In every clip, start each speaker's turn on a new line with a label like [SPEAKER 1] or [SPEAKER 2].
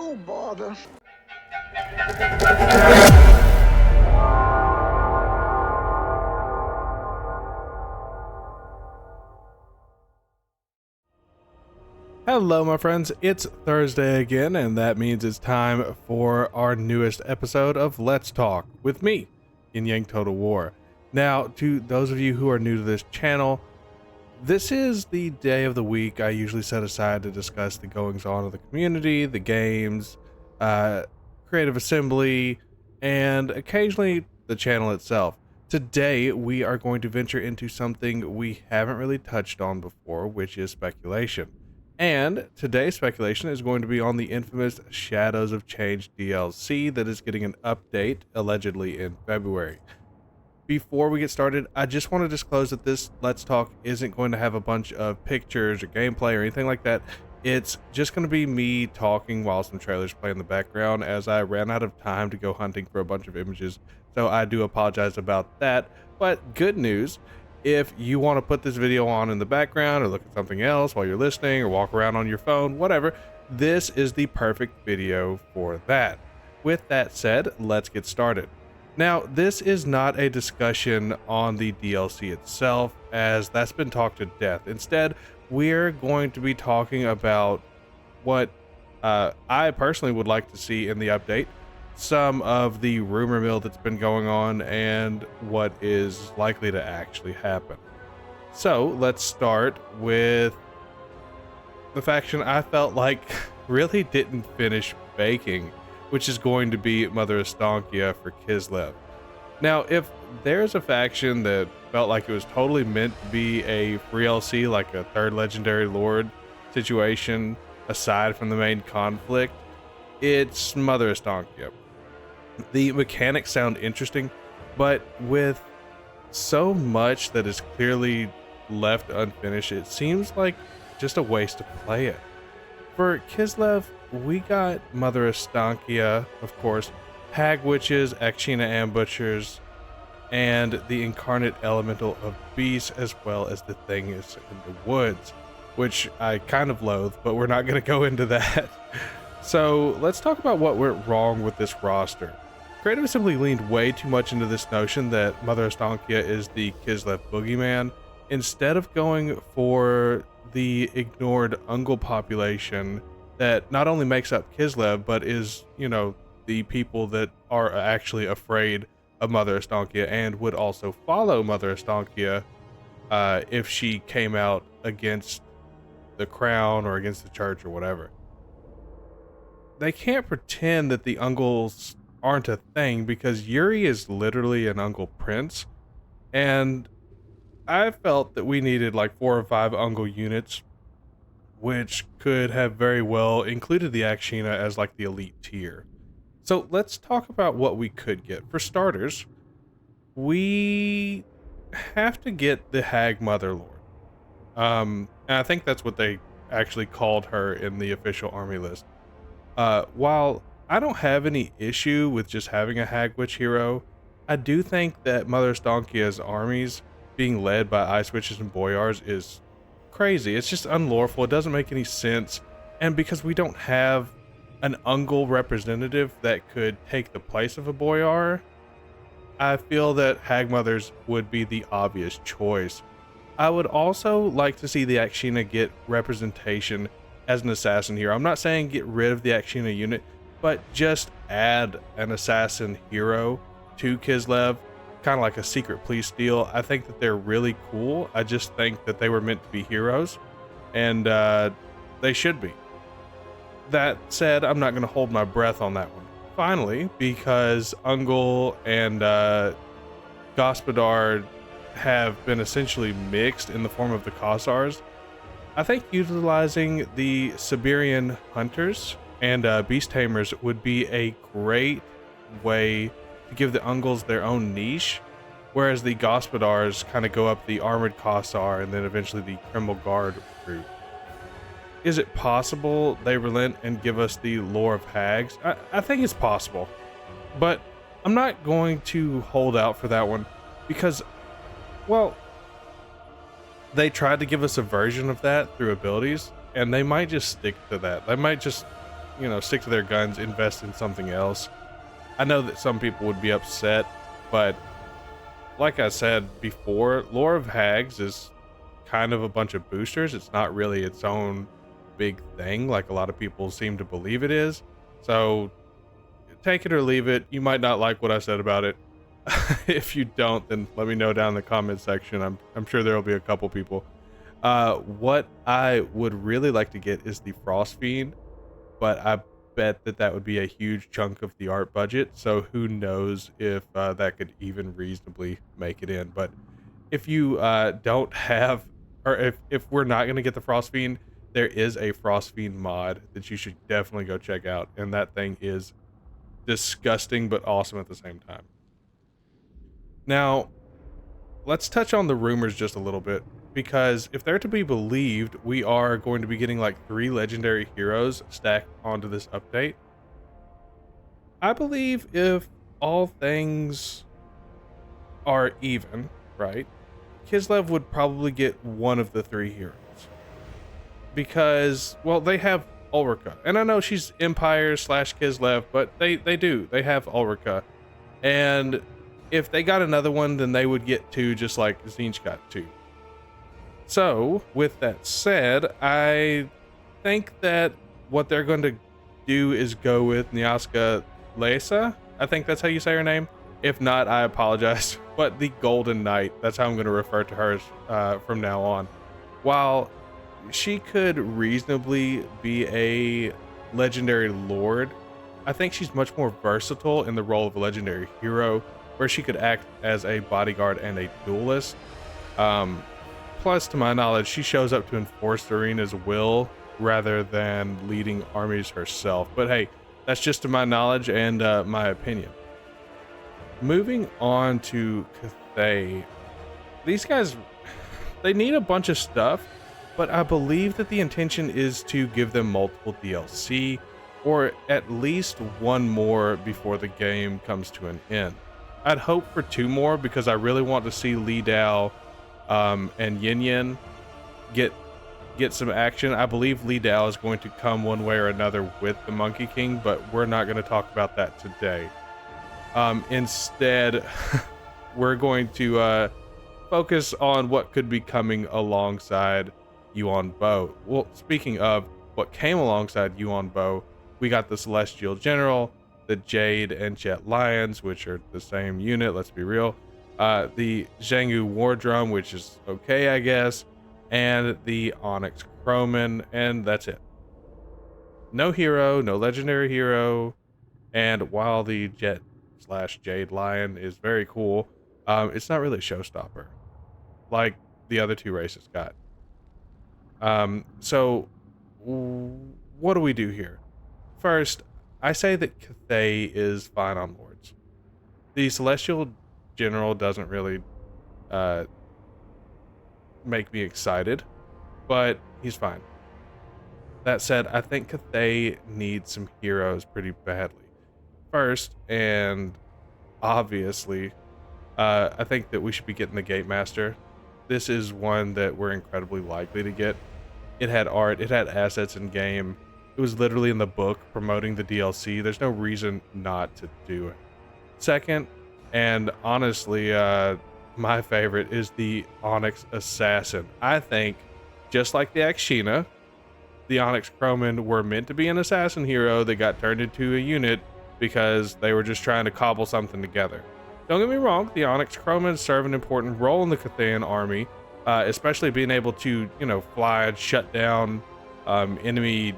[SPEAKER 1] Oh, bother.
[SPEAKER 2] Hello, my friends. It's Thursday again, and that means it's time for our newest episode of Let's Talk with me, Yin Yang Total War. Now, to those of you who are new to this channel, this is the day of the week I usually set aside to discuss the goings-on of the community, the games, creative assembly, and occasionally the channel itself. Today, we are going to venture into something we haven't really touched on before, which is speculation. And today's speculation is going to be on the infamous Shadows of Change DLC that is getting an update, allegedly in February. Before we get started, I just want to disclose that this Let's Talk isn't going to have a bunch of pictures or gameplay or anything like that. It's just going to be me talking while some trailers play in the background, as I ran out of time to go hunting for a bunch of images, so I do apologize about that. But good news, if you want to put this video on in the background or look at something else while you're listening or walk around on your phone, whatever, this is the perfect video for that. With that said, let's get started. Now, this is not a discussion on the DLC itself, as that's been talked to death. Instead, we're going to be talking about what I personally would like to see in the update, some of the rumor mill that's been going on, and what is likely to actually happen. So let's start with the faction I felt like really didn't finish baking, which is going to be Mother Estancia for Kislev. Now, if there's a faction that felt like it was totally meant to be a free LC, like a third legendary lord situation aside from the main conflict, it's Mother Estancia. The mechanics sound interesting, but with so much that is clearly left unfinished, it seems like just a waste to play it. For Kislev, we got Mother Estancia, of course, Hag Witches, Akshina Ambushers, and the incarnate elemental of beasts, as well as the thing is in the woods, which I kind of loathe, but we're not going to go into that. So let's talk about what went wrong with this roster. Creative Assembly leaned way too much into this notion that Mother Estancia is the Kislev boogeyman, instead of going for the ignored Ungol population that not only makes up Kislev, but is, you know, the people that are actually afraid of Mother Estancia and would also follow Mother Estancia if she came out against the crown or against the church or whatever. They can't pretend that the Ungols aren't a thing, because Yuri is literally an Ungol prince, and I felt that we needed like 4 or 5 Ungol units, which could have very well included the Akshina as like the elite tier. So let's talk about what we could get. For starters, we have to get the Hag Motherlord. And I think that's what they actually called her in the official army list. While I don't have any issue with just having a Hag Witch hero, I do think that Mother Estancia's armies being led by Ice Witches and Boyars is crazy. It's just unlawful. It doesn't make any sense. And because we don't have an Ungol representative that could take the place of a Boyar, I feel that Hag Mothers would be the obvious choice. I would also like to see the Akshina get representation as an assassin hero. I'm not saying get rid of the Akshina unit, but just add an assassin hero to Kislev, kind of like a secret police deal. I think that they're really cool. I just think that they were meant to be heroes, and they should be. That said, I'm not going to hold my breath on that one. Finally, because Ungol and Gospodar have been essentially mixed in the form of the Khazars, I think utilizing the Siberian Hunters and Beast Tamers would be a great way to give the Ungols their own niche, whereas the Gospodars kind of go up the Armored Khazar and then eventually the Kreml Guard route. Is it possible they relent and give us the lore of Hags? I think it's possible, but I'm not going to hold out for that one because, well, they tried to give us a version of that through abilities, and they might just stick to that. They might just stick to their guns, invest in something else. I know that some people would be upset, but like I said before, Lore of Hags is kind of a bunch of boosters. It's not really its own big thing like a lot of people seem to believe it is. So take it or leave it. You might not like what I said about it. If you don't, then let me know down in the comment section. I'm sure there'll be a couple people. What I would really like to get is the Frost Fiend, but I bet that would be a huge chunk of the art budget. So who knows if that could even reasonably make it in. But if you don't have, or if we're not going to get the Frost Fiend, there is a Frost Fiend mod that you should definitely go check out. And that thing is disgusting, but awesome at the same time. Now, let's touch on the rumors just a little bit, because if they're to be believed, we are going to be getting like 3 legendary heroes stacked onto this update. I believe if all things are even, right, Kislev would probably get one of the 3 heroes. Because, well, they have Ulrika. And I know she's Empire / Kislev, but they have Ulrika. And if they got another one, then they would get 2, just like Zinch got 2. So, with that said, I think that what they're going to do is go with Nyaska Lesa. I think that's how you say her name. If not, I apologize. But the Golden Knight, that's how I'm going to refer to her from now on. While she could reasonably be a legendary lord, I think she's much more versatile in the role of a legendary hero, where she could act as a bodyguard and a duelist. Plus, to my knowledge, she shows up to enforce the arena's will rather than leading armies herself. But hey, that's just to my knowledge and my opinion. Moving on to Cathay, these guys, they need a bunch of stuff, but I believe that the intention is to give them multiple DLC, or at least one more before the game comes to an end. I'd hope for 2 more, because I really want to see Li Dao and Yin Yin get some action. I believe Li Dao is going to come one way or another with the Monkey King, but we're not going to talk about that today. Instead, we're going to focus on what could be coming alongside Yuan Bo. Well, speaking of what came alongside Yuan Bo, we got the Celestial General, the Jade and Jet Lions, which are the same unit, let's be real. The Zhengu War Drum, which is okay, I guess, and the Onyx Crowman, and that's it. No hero, no legendary hero, and while the Jet / Jade Lion is very cool, it's not really a showstopper like the other 2 races got. So what do we do here? First, I say that Cathay is fine on Lords. The Celestial General doesn't really make me excited, but he's fine. That said, I think Cathay needs some heroes pretty badly. First, and obviously, I think that we should be getting the Gate Master. This is one that we're incredibly likely to get. It had art, it had assets in game. It was literally in the book promoting the DLC. There's no reason not to do it. Second, and honestly, my favorite is the Onyx Assassin. I think, just like the Akshina, the Onyx Crowmen were meant to be an assassin hero that got turned into a unit because they were just trying to cobble something together. Don't get me wrong, the Onyx Crowmen serve an important role in the Cathayan army, especially being able to, fly and shut down enemy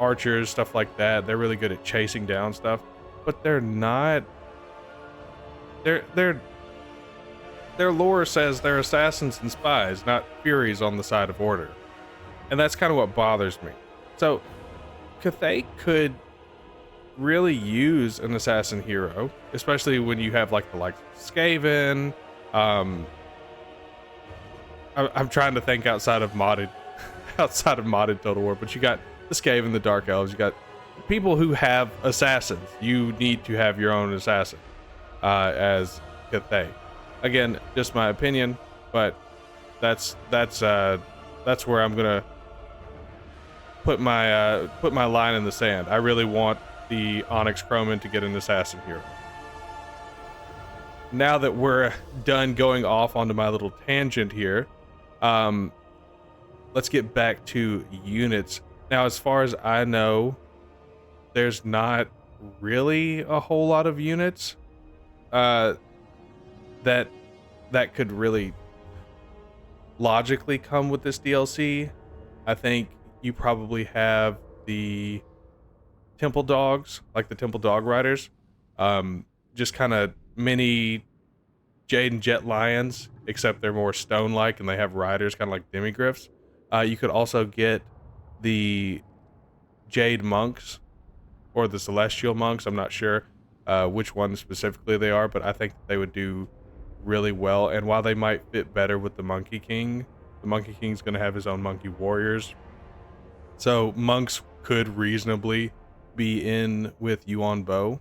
[SPEAKER 2] archers, stuff like that. They're really good at chasing down stuff, but they're not. Their lore says they're assassins and spies, not furies on the side of order, and that's kind of what bothers me. So, Cathay could really use an assassin hero, especially when you have like the Skaven. I'm trying to think outside of modded Total War, but you got the Skaven, the Dark Elves, you got people who have assassins. You need to have your own assassin as Cathay. Again, just my opinion, but that's where I'm gonna put my line in the sand. I really want the Onyx Chroman to get an assassin here. Now that we're done going off onto my little tangent here, let's get back to units. Now, as far as I know, there's not really a whole lot of units that could really logically come with this DLC. I think you probably have the Temple Dogs, like the Temple Dog Riders, just kind of mini Jade and Jet Lions, except they're more stone-like and they have riders, kind of like demigryphs. You could also get the Jade Monks or the Celestial Monks. I'm not sure which one specifically they are, but I think they would do really well. And while they might fit better with the Monkey King, the Monkey King's going to have his own Monkey Warriors. So monks could reasonably be in with Yuan Bo.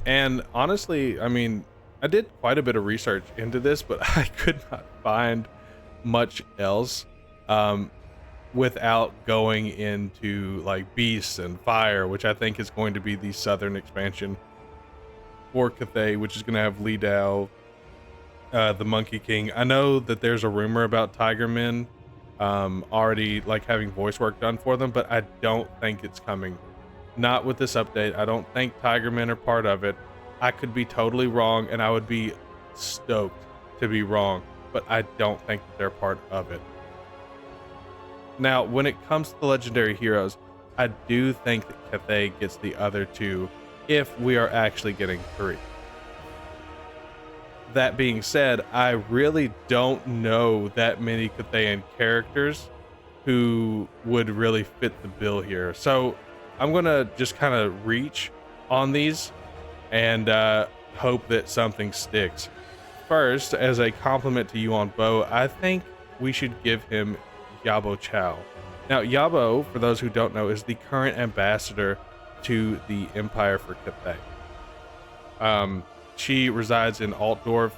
[SPEAKER 2] And honestly, I mean, I did quite a bit of research into this, but I could not find much else without going into like Beasts and Fire, which I think is going to be the southern expansion for Cathay, which is going to have Li Dao, the Monkey King. I know that there's a rumor about Tigermen already like having voice work done for them, but I don't think it's coming. Not with this update. I don't think Tigermen are part of it. I could be totally wrong, and I would be stoked to be wrong, but I don't think that they're part of it. Now, when it comes to the legendary heroes, I do think that Cathay gets the other two if we are actually getting 3. That being said, I really don't know that many Cathayan characters who would really fit the bill here. So I'm going to just kind of reach on these and hope that something sticks. First, as a compliment to Yuan Bo, I think we should give him Yabo Chow. Now, Yabo, for those who don't know, is the current ambassador to the Empire for Cathay. She resides in Altdorf,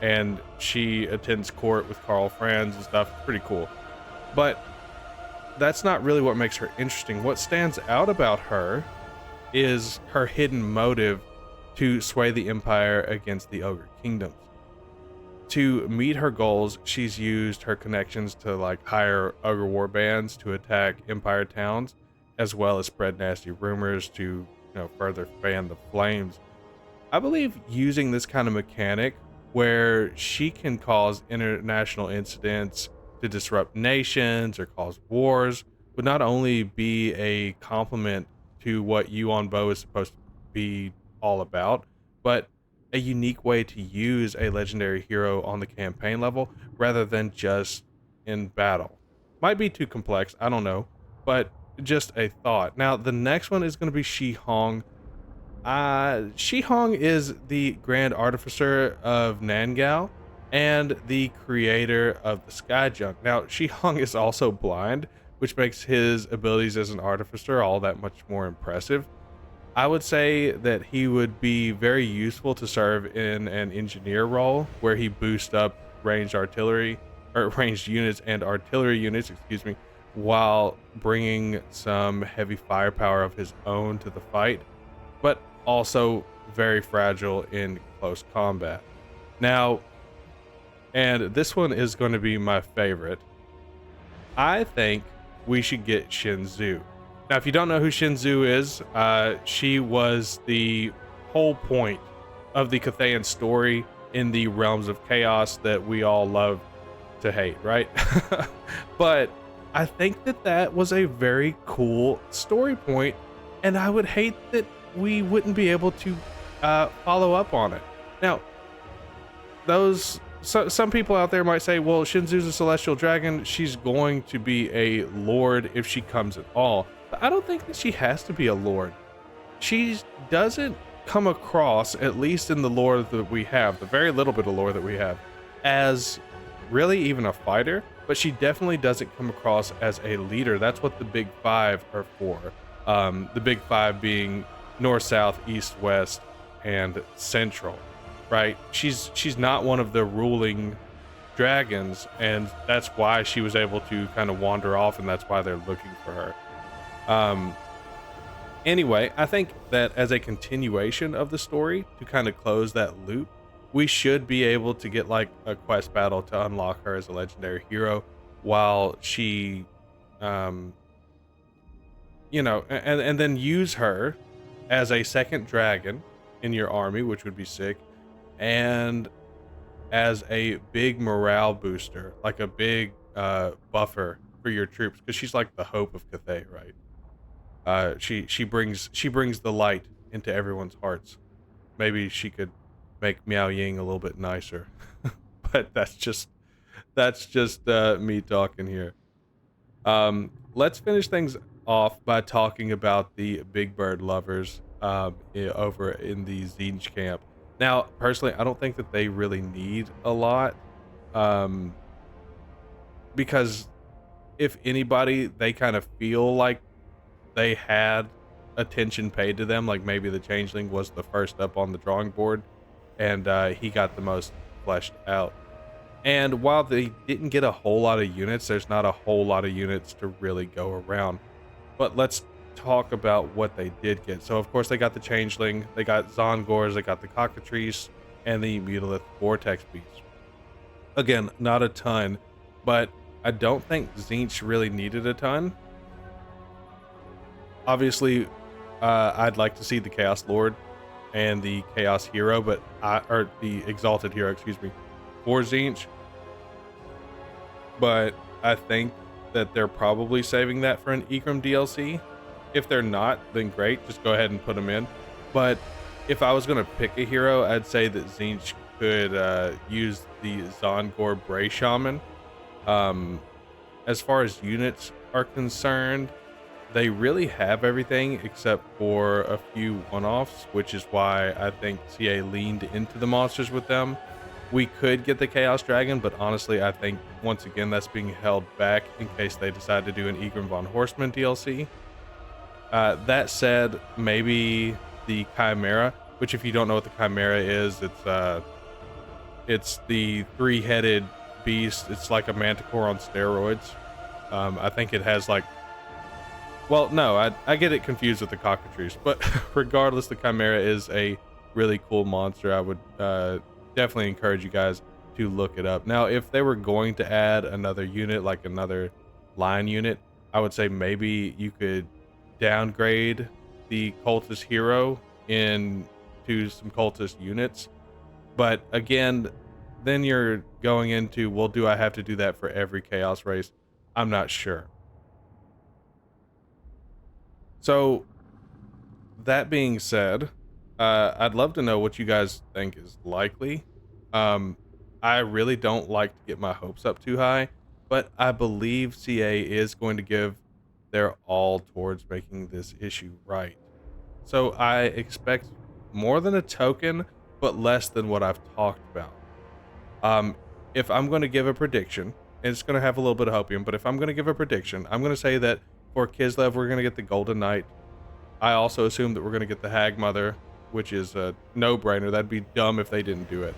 [SPEAKER 2] and she attends court with Karl Franz and stuff. Pretty cool. But that's not really what makes her interesting. What stands out about her is her hidden motive to sway the Empire against the Ogre Kingdoms. To meet her goals, she's used her connections to like hire Ogre war bands to attack Empire towns, as well as spread nasty rumors to, further fan the flames. I believe using this kind of mechanic where she can cause international incidents to disrupt nations or cause wars would not only be a compliment to what Yuan Bo is supposed to be all about, but a unique way to use a legendary hero on the campaign level rather than just in battle. Might be too complex, I don't know, but just a thought. Now, the next one is going to be Shi Hong. Shi Hong is the Grand Artificer of Nangao and the creator of the Sky Junk. Now, Shi Hong is also blind, which makes his abilities as an artificer all that much more impressive. I would say that he would be very useful to serve in an engineer role where he boosts up ranged artillery or ranged units and artillery units, while bringing some heavy firepower of his own to the fight, but also very fragile in close combat. Now, and this one is going to be my favorite, I think we should get Shinzu. Now, if you don't know who Shinzu is, she was the whole point of the Cathayan story in the Realms of Chaos that we all love to hate, right? But I think that was a very cool story point, and I would hate that we wouldn't be able to follow up on it. Now, some people out there might say, well, Shinzu's a celestial dragon. She's going to be a lord if she comes at all. But I don't think that she has to be a lord. She doesn't come across, at least in the lore that we have, the very little bit of lore that we have, as really even a fighter, but she definitely doesn't come across as a leader. That's what the Big Five are for. The Big Five being North, South, East, West, and Central, right? She's not one of the ruling dragons, and that's why she was able to kind of wander off, and that's why they're looking for her. Anyway, I think that as a continuation of the story, to kind of close that loop, we should be able to get like a quest battle to unlock her as a legendary hero, while she and then use her as a second dragon in your army, which would be sick, and as a big morale booster, like a big buffer for your troops, because she's like the hope of Cathay, right? She brings the light into everyone's hearts. Maybe she could make Miao Ying a little bit nicer, but that's just me talking here. Let's finish things off by talking about the Big Bird lovers over in the Zinj camp. Now, personally, I don't think that they really need a lot, because if anybody, they kind of feel like they had attention paid to them. Like maybe the Changeling was the first up on the drawing board, and he got the most fleshed out. And while they didn't get a whole lot of units, there's not a whole lot of units to really go around. But let's talk about what they did get. So of course they got the Changeling, they got Zongors, they got the Cockatrice, and the Mutalith Vortex Beast. Again, not a ton, but I don't think Tzeentch really needed a ton. Obviously, I'd like to see the Chaos Lord and the Chaos Hero, or the Exalted Hero, excuse me, for Tzeentch. But I think that they're probably saving that for an Ikram DLC. If they're not, then great, just go ahead and put them in. But if I was going to pick a hero, I'd say that Tzeentch could use the Zongor Bray Shaman. As far as units are concerned, they really have everything except for a few one-offs, which is why I think CA leaned into the monsters with them. We could get the Chaos Dragon, but honestly, I think once again that's being held back in case they decide to do an Egrim von Horseman DLC. That said, maybe the Chimera, which if you don't know what the Chimera is, it's the three-headed beast. It's like a manticore on steroids. I think it has like, well, no, I get it confused with the Cockatrice, but regardless, the Chimera is a really cool monster. I would definitely encourage you guys to look it up. Now, if they were going to add another unit, like another line unit, I would say maybe you could downgrade the Cultist Hero into some Cultist units. But again, then you're going into, well, do I have to do that for every Chaos race? I'm not sure. So, that being said, I'd love to know what you guys think is likely. I really don't like to get my hopes up too high, but I believe CA is going to give their all towards making this issue right. So I expect more than a token, but less than what I've talked about. If I'm going to give a prediction, and it's going to have a little bit of hopium, but if I'm going to give a prediction, I'm going to say that for Kislev, we're going to get the Golden Knight. I also assume that we're going to get the Hag Mother, which is a no-brainer. That'd be dumb if they didn't do it.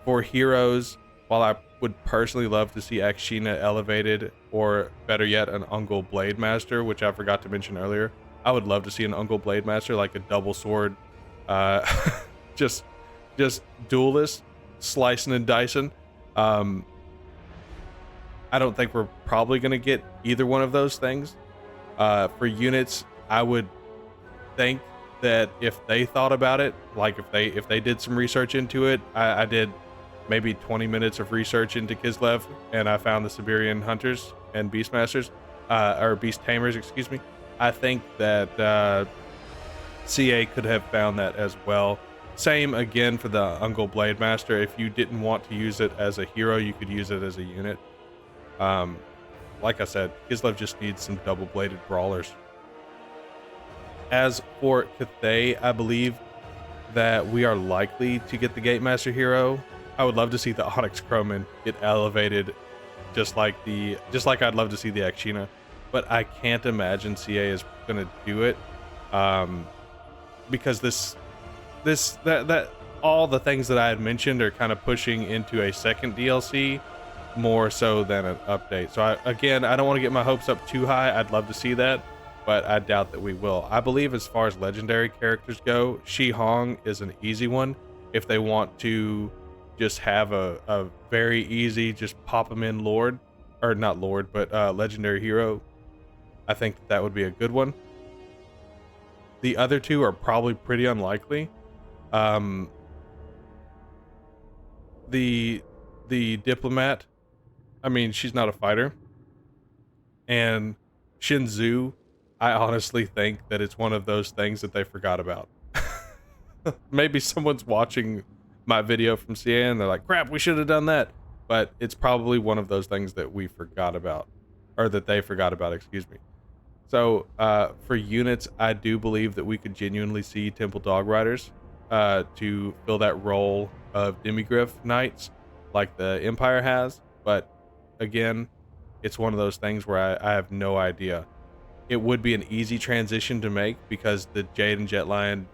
[SPEAKER 2] For heroes, while I would personally love to see Akshina elevated, or better yet, an Ungol Blade Master, which I forgot to mention earlier. I would love to see an Ungol Blade Master, like a double sword, just duelist, slicing and dicing. I don't think we're probably going to get either one of those things. For units, I would think that if they thought about it, like if they did some research into it, I did maybe 20 minutes of research into Kislev, and I found the Siberian Hunters and Beastmasters, or Beast Tamers, excuse me. I think that CA could have found that as well. Same again for the Ungol Blade Master. If you didn't want to use it as a hero, you could use it as a unit. Like I said, Kislev just needs some double-bladed brawlers. As for Cathay, I believe that we are likely to get the Gatemaster hero. I would love to see the Onyx Crowman get elevated, just like I'd love to see the Akshina, but I can't imagine CA is going to do it, because all the things that I had mentioned are kind of pushing into a second DLC more so than an update. So again, I don't want to get my hopes up too high. I'd love to see that, but I doubt that we will. I believe as far as legendary characters go, Shi Hong is an easy one. If they want to just have a very easy, just pop them in Lord, or not Lord, but legendary hero, I think that would be a good one. The other two are probably pretty unlikely. The diplomat, I mean, she's not a fighter. And Shinzu, I honestly think that it's one of those things that they forgot about. Maybe someone's watching my video from CA and they're like, crap, we should have done that. But it's probably one of those things that we forgot about, or that they forgot about, excuse me. So for units, I do believe that we could genuinely see Temple Dog Riders to fill that role of Demigryph Knights like the Empire has. But again, it's one of those things where I have no idea. It would be an easy transition to make because the Jade and Jet Lion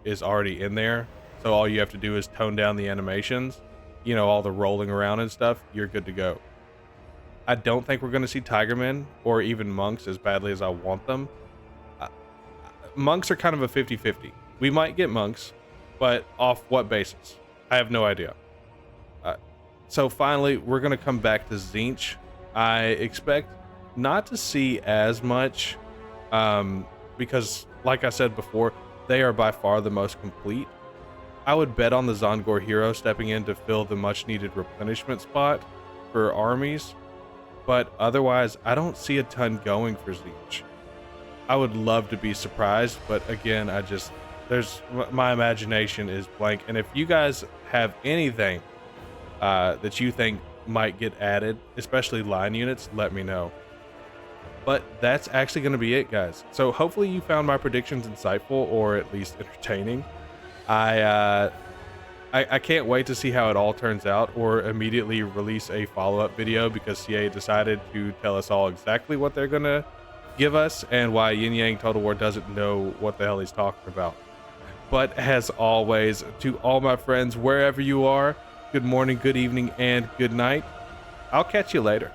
[SPEAKER 2] is already in there. So all you have to do is tone down the animations, you know, all the rolling around and stuff, you're good to go. I don't think we're going to see Tigermen or even monks as badly as I want them. Monks are kind of a 50-50. We might get monks, but off what basis? I have no idea. So finally, we're going to come back to Tzeentch. I expect not to see as much because, like I said before, they are by far the most complete. I would bet on the Zongor hero stepping in to fill the much-needed replenishment spot for armies, but otherwise, I don't see a ton going for Tzeentch. I would love to be surprised, but again, my imagination is blank. And if you guys have anything that you think might get added, especially line units, let me know. But that's actually going to be it, guys. So hopefully you found my predictions insightful or at least entertaining. I can't wait to see how it all turns out, or immediately release a follow-up video because CA decided to tell us all exactly what they're going to give us and why Yin Yang Total War doesn't know what the hell he's talking about. But as always, to all my friends, wherever you are, good morning, good evening, and good night. I'll catch you later.